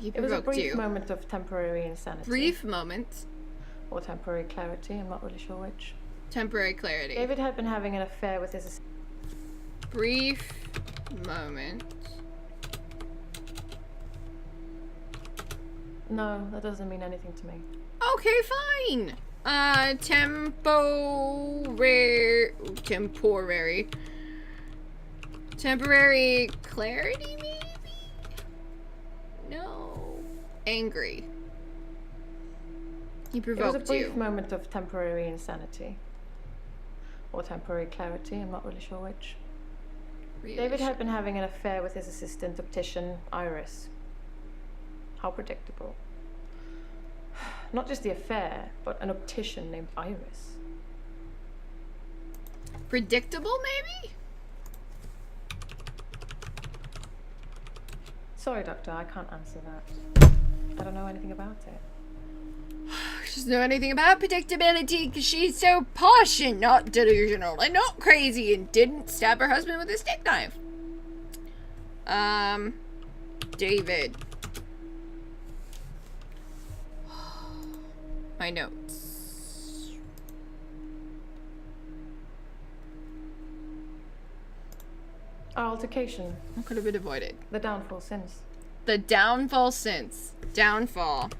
He It was a provoked brief you. moment of temporary insanity. Brief moment. Or temporary clarity, I'm not really sure which. Temporary clarity. David had been having an affair with his... Brief moment. No, that doesn't mean anything to me. Okay, fine. Temporary clarity, maybe? No. Angry. He It was a provoked brief you. moment of temporary insanity. Or temporary clarity, I'm not really sure which. Really David sure. had been having an affair with his assistant optician, Iris. How predictable. Not just the affair, but an optician named Iris. Predictable, maybe? Sorry, Doctor, I can't answer that. I don't know anything about it. She doesn't know anything about predictability because she's so posh and not delusional and not crazy and didn't stab her husband with a stick knife. David. My notes. Our altercation. What could have been avoided? The downfall since. The downfall since. Downfall.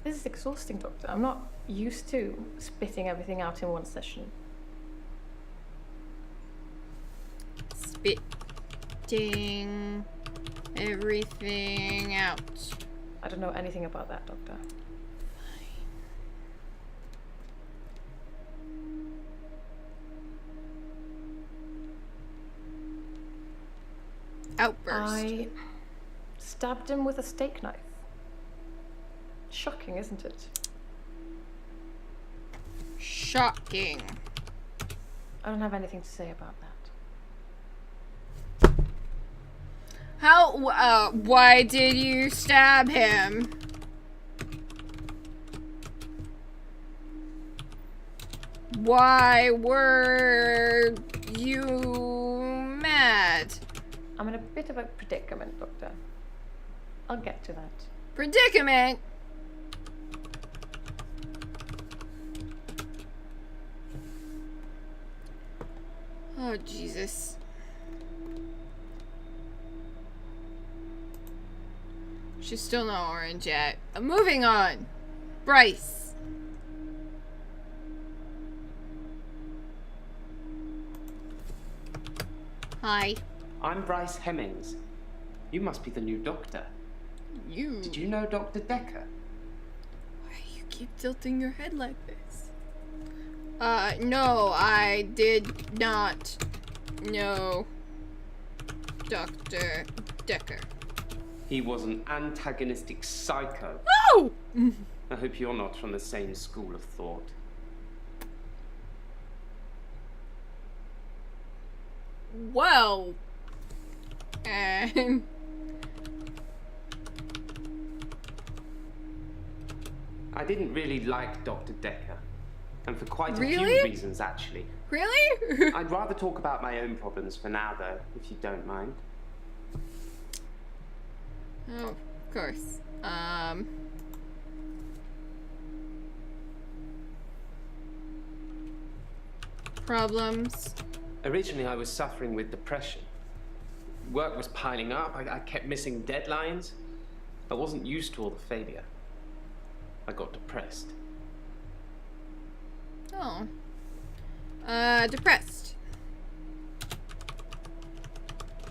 This is exhausting, Doctor. I'm not used to spitting everything out in one session. Spitting everything out. I don't know anything about that, Doctor. Outburst. I stabbed him with a steak knife. Shocking, isn't it? Shocking. I don't have anything to say about that. How, why did you stab him? Why were you mad? I'm in a bit of a predicament, Doctor. I'll get to that. Predicament? Oh, Jesus. She's still not orange yet. Moving on. Bryce. Hi. I'm Bryce Hemmings. You must be the new doctor. You. Did you know Dr. Dekker? Why you keep tilting your head like this? No, I did not know Dr. Dekker. He was an antagonistic psycho. Oh! I hope you're not from the same school of thought. Well. I didn't really like Dr. Dekker. And for quite a Really? few reasons, actually. Really? I'd rather talk about my own problems for now, though, if you don't mind. Oh, of course. Problems. Originally, I was suffering with depression. Work was piling up. I kept missing deadlines. I wasn't used to all the failure. I got depressed. Oh. Depressed.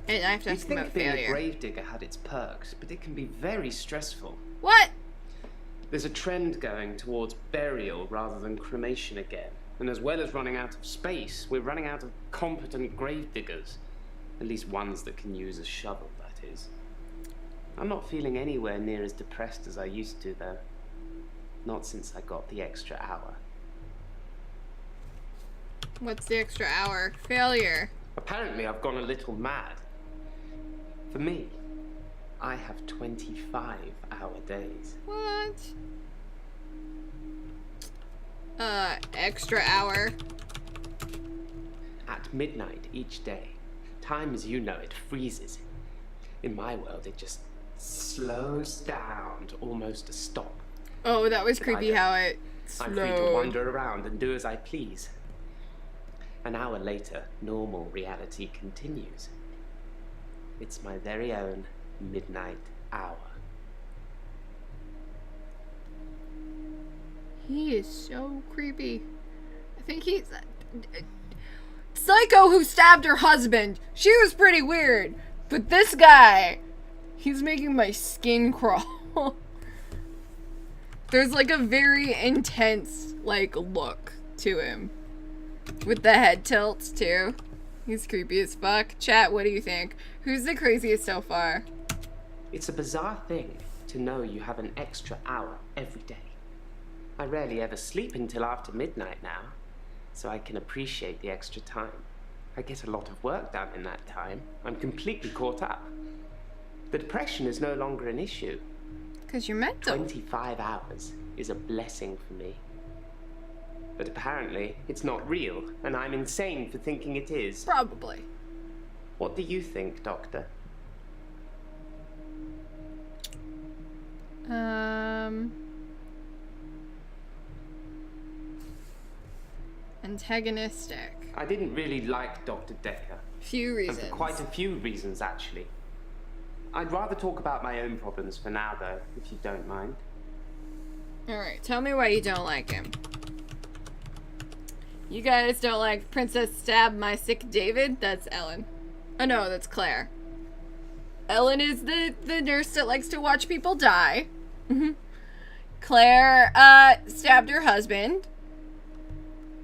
And I have to You'd ask him about think being a failure. gravedigger had its perks, but it can be very stressful. What? There's a trend going towards burial rather than cremation again. And as well as running out of space, we're running out of competent gravediggers. At least ones that can use a shovel, that is. I'm not feeling anywhere near as depressed as I used to, though. Not since I got the extra hour. What's the extra hour? Failure. Apparently, I've gone a little mad. For me, I have 25-hour days. What? Extra hour. At midnight each day. Time as you know it freezes. In my world, it just slows down to almost a stop. Oh, that was But creepy how it I'm free to slowed. wander around and do as I please. An hour later, normal reality continues. It's my very own midnight hour. He is so creepy. I think he's Psycho who stabbed her husband. She was pretty weird. But this guy, he's making my skin crawl. There's like a very intense like look to him. With the head tilts too. He's creepy as fuck. Chat, what do you think? Who's the craziest so far? It's a bizarre thing to know you have an extra hour every day. I rarely ever sleep until after midnight now, so I can appreciate the extra time. I get a lot of work done in that time. I'm completely caught up. The depression is no longer an issue. Because you're mental. 25 hours is a blessing for me. But apparently, it's not real, and I'm insane for thinking it is. Probably. What do you think, Doctor? Antagonistic. I didn't really like Dr. Dekker. Few And reasons. for quite a few reasons, actually. I'd rather talk about my own problems for now, though, if you don't mind. Alright, tell me why you don't like him. You guys don't like Princess Stab My Sick David? That's Ellen. Oh no, that's Claire. Ellen is the nurse that likes to watch people die. Claire stabbed her husband.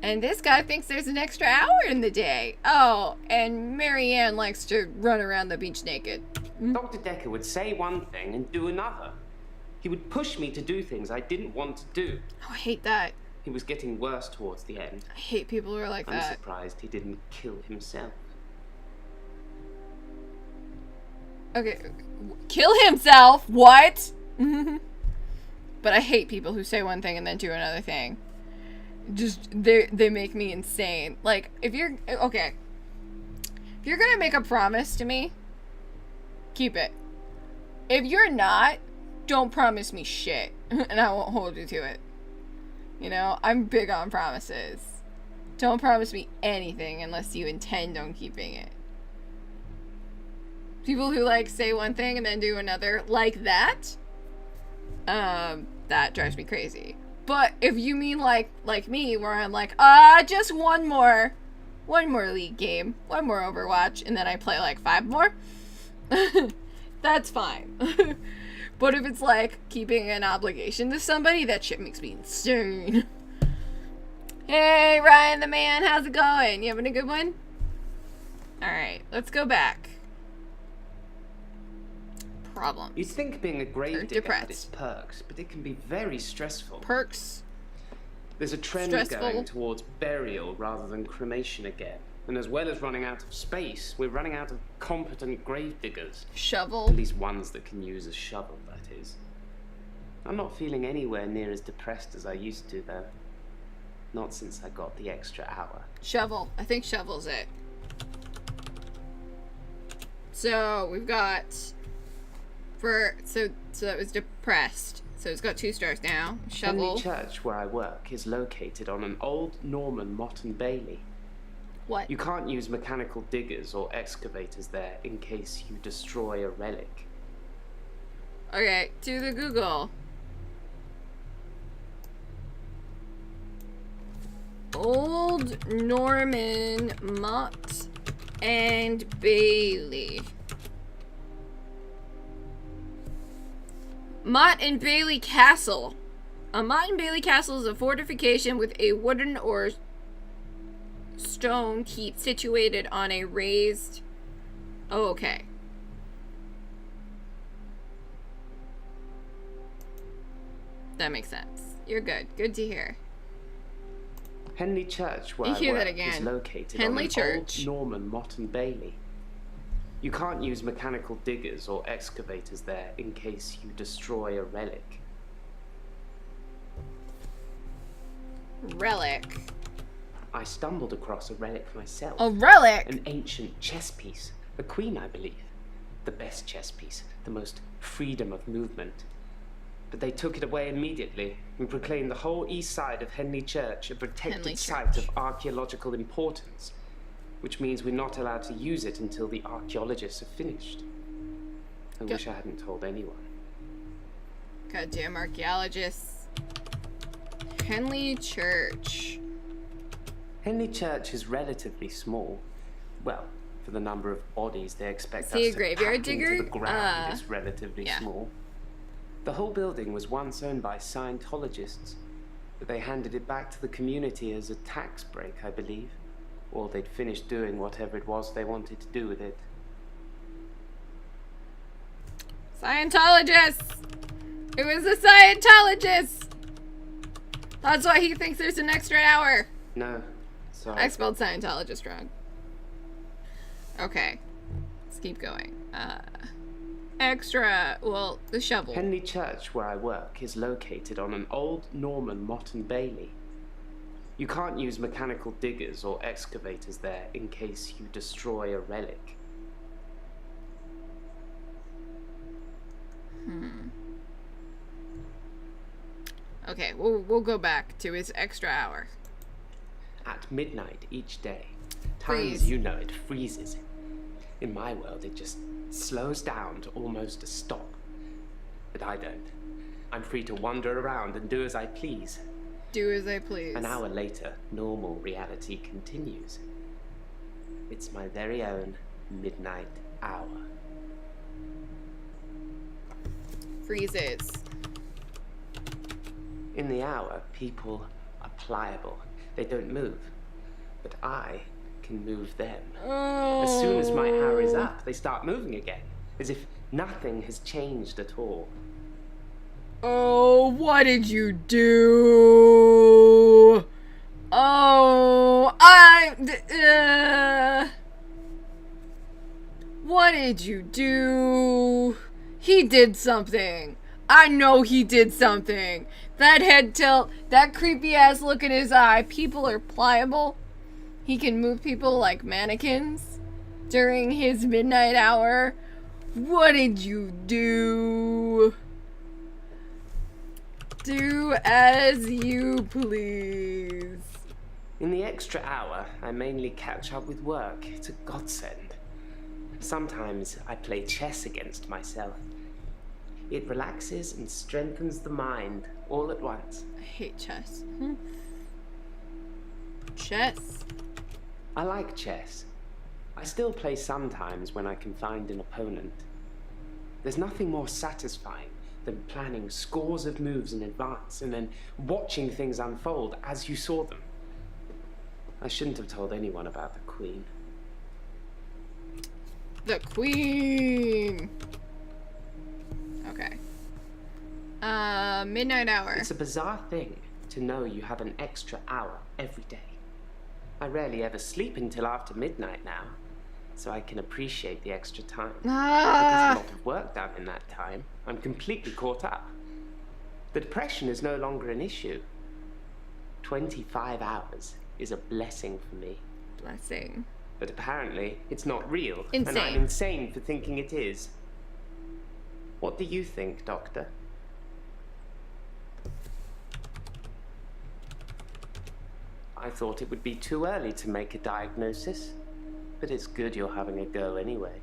And this guy thinks there's an extra hour in the day. Oh, and Marianne likes to run around the beach naked. Dr. Dekker would say one thing and do another. He would push me to do things I didn't want to do. Oh, I hate that. He was getting worse towards the end. I hate people who are like I'm that. surprised he didn't kill himself. Okay, kill himself? What? But I hate people who say one thing and then do another thing. Just, they make me insane. Like, if you're, okay. If you're gonna make a promise to me, keep it. If you're not, don't promise me shit. And I won't hold you to it. You know, I'm big on promises. Don't promise me anything unless you intend on keeping it. People who, like, say one thing and then do another like that, that drives me crazy. But if you mean like me, where I'm like, just one more League game, one more Overwatch, and then I play like 5 more, that's fine. But if it's like keeping an obligation to somebody, that shit makes me insane. Hey, Ryan the man, how's it going? You having a good one? Alright, let's go back. Problems. You'd think being a grave digger had its depressed. perks, but it can be very stressful. Perks. There's a trend Stressful. going towards burial rather than cremation again. And as well as running out of space, we're running out of competent grave diggers. Shovel. At least ones that can use a shovel, that is. I'm not feeling anywhere near as depressed as I used to, though. Not since I got the extra hour. Shovel. I think shovel's it. So we've got so that was depressed. So it's got 2 stars now. Shovel. The church where I work is located on an old Norman motte and bailey. What? You can't use mechanical diggers or excavators there in case you destroy a relic. Okay, to the Google. Old Norman Mott and Bailey. Mott and Bailey Castle. A Mott and Bailey Castle is a fortification with a wooden or stone keep situated on a raised... Oh, okay. That makes sense. You're good. Good to hear. Henley Church, where You I hear that work, again. is located Henley on an Church. old Norman motte and bailey. You can't use mechanical diggers or excavators there in case you destroy a relic. Relic. I stumbled across a relic myself. A relic? An ancient chess piece. A queen, I believe. The best chess piece, the most freedom of movement. But they took it away immediately and proclaimed the whole east side of Henley Church a protected site of archaeological importance, which means we're not allowed to use it until the archaeologists have finished. I wish I hadn't told anyone. Goddamn archaeologists. Henley Church. Henley Church is relatively small. Well, for the number of bodies they expect us a to graveyard pack digger? into the ground is relatively yeah. small. The whole building was once owned by Scientologists, but they handed it back to the community as a tax break, I believe. Or they'd finished doing whatever it was they wanted to do with it. Scientologists! It was a Scientologist! That's why he thinks there's an extra hour. No, sorry. I spelled Scientologist wrong. Okay. Let's keep going. Extra, well, the shovel. Henley Church, where I work, is located on an old Norman motte and bailey. You can't use mechanical diggers or excavators there in case you destroy a relic. Okay, we'll go back to his extra hour. At midnight each day. Freeze. Times you know it freezes. In my world, it just slows down to almost a stop. But I don't. I'm free to wander around and do as I please. Do as I please. An hour later, normal reality continues. It's my very own midnight hour. Freezes. In the hour, people are pliable. They don't move. But I can move them. Oh. As soon as my hour is up, they start moving again, as if nothing has changed at all. Oh, what did you do? Oh, what did you do? He did something. I know he did something. That head tilt, that creepy ass look in his eye. People are pliable. He can move people like mannequins during his midnight hour. What did you do? Do as you please. In the extra hour, I mainly catch up with work. It's a godsend. Sometimes I play chess against myself. It relaxes and strengthens the mind all at once. I hate chess. Chess. I like chess. I still play sometimes when I can find an opponent. There's nothing more satisfying than planning scores of moves in advance and then watching things unfold as you saw them. I shouldn't have told anyone about the Queen. The Queen. Okay. Midnight hour. It's a bizarre thing to know you have an extra hour every day. I rarely ever sleep until after midnight now, so I can appreciate the extra time. There's a lot of work done in that time. I'm completely caught up. The depression is no longer an issue. 25 hours is a blessing for me. Blessing. But apparently, it's not real. Insane. And I'm insane for thinking it is. What do you think, Doctor? I thought it would be too early to make a diagnosis, but it's good you're having a go anyway.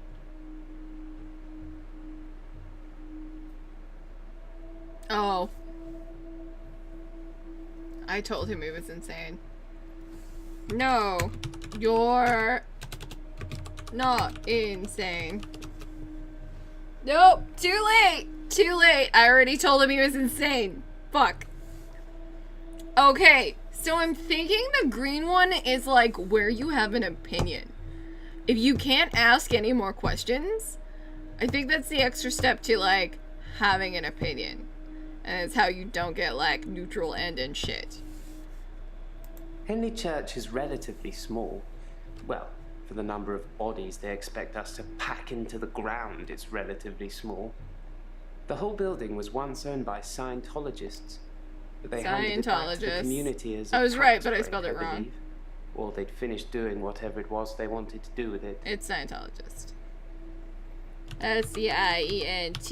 Oh. I told him he was insane. No, you're not insane. Nope, too late. Too late. I already told him he was insane. Fuck. Okay, so I'm thinking the green one is like where you have an opinion. If you can't ask any more questions, I think that's the extra step to like having an opinion. And it's how you don't get like neutral end and shit. Henley Church is relatively small. Well, for the number of bodies they expect us to pack into the ground, it's relatively small. The whole building was once owned by Scientologists, but they handed it back to the community as I was a right, tax but I break, spelled it wrong. believe. Or they'd finished doing whatever it was they wanted to do with it. It's Scientologist. SCIENT.